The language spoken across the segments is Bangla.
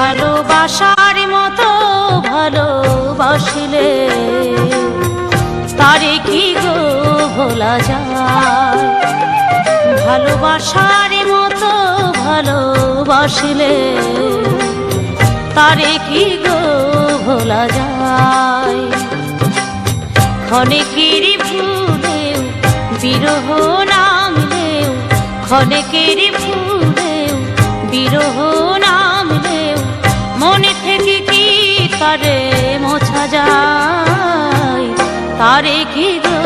ভালোবাসার মতো ভালোবাসলে তারে কি গো ভোলা যায়। ভালোবাসার মতো ভালোবাসলে তারে কি গো ভোলা যায়। ক্ষণেকের ভুলেও বিরহ নামলেও, ক্ষণেকের ভুলেও বিরহ নামলেও মনে থেকে কি তারে মোছা যায়। তারে কি গো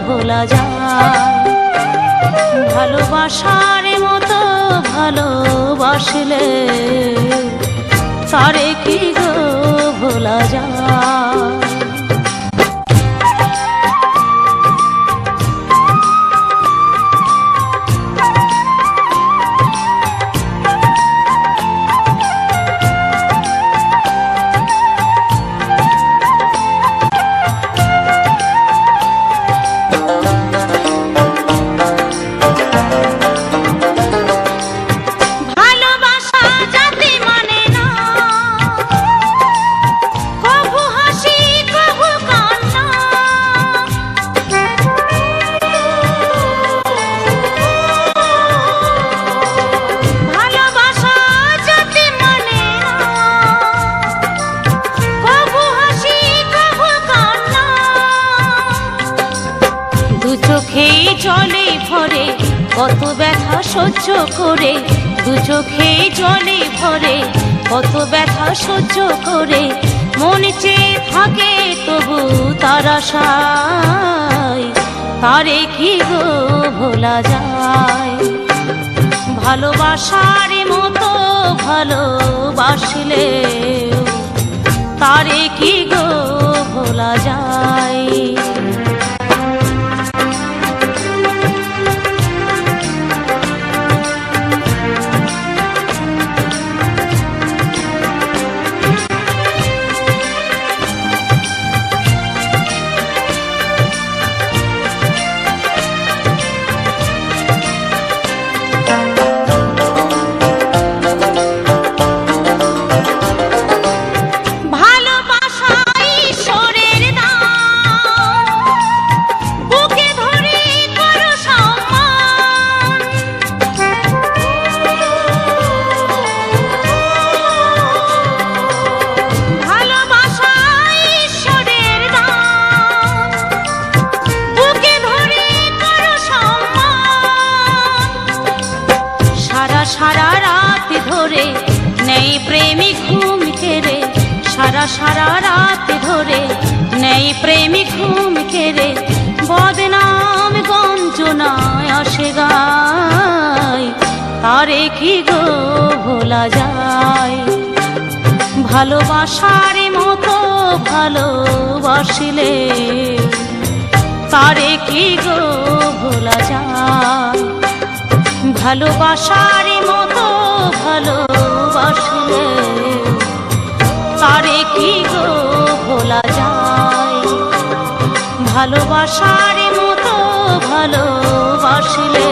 ভোলা যায়। ভালোবাসার মতো ভালোবাসলে তারে কি গো ভোলা যায়। জলে ভরে কত ব্যথা সহ্য করে, দু চোখে জলে ভরে কত ব্যথা সহ্য করে মন চেয়ে থাকে তবু তার আশায়। তারে কি গো ভোলা যায়। ভালোবাসার মতো ভালোবাসলে তারে কি গো ভোলা যায়। সারা রাত ধরে নেই প্রেমিক ঘুম কেড়ে, সারা রাত ধরে নেই প্রেমিক ঘুম কেড়ে বদনাম গঞ্জনায় আসে গায়। তারে কি গো ভোলা যায়। ভালোবাসার মতো ভালোবাসলে তারে কি গো ভোলা যায়। ভালোবাসার মতো ভালোবাসলে তারে কি গো ভোলা যায়। ভালোবাসার মতো ভালোবাসলে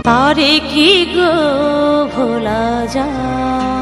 তারে কি গো ভোলা যায়।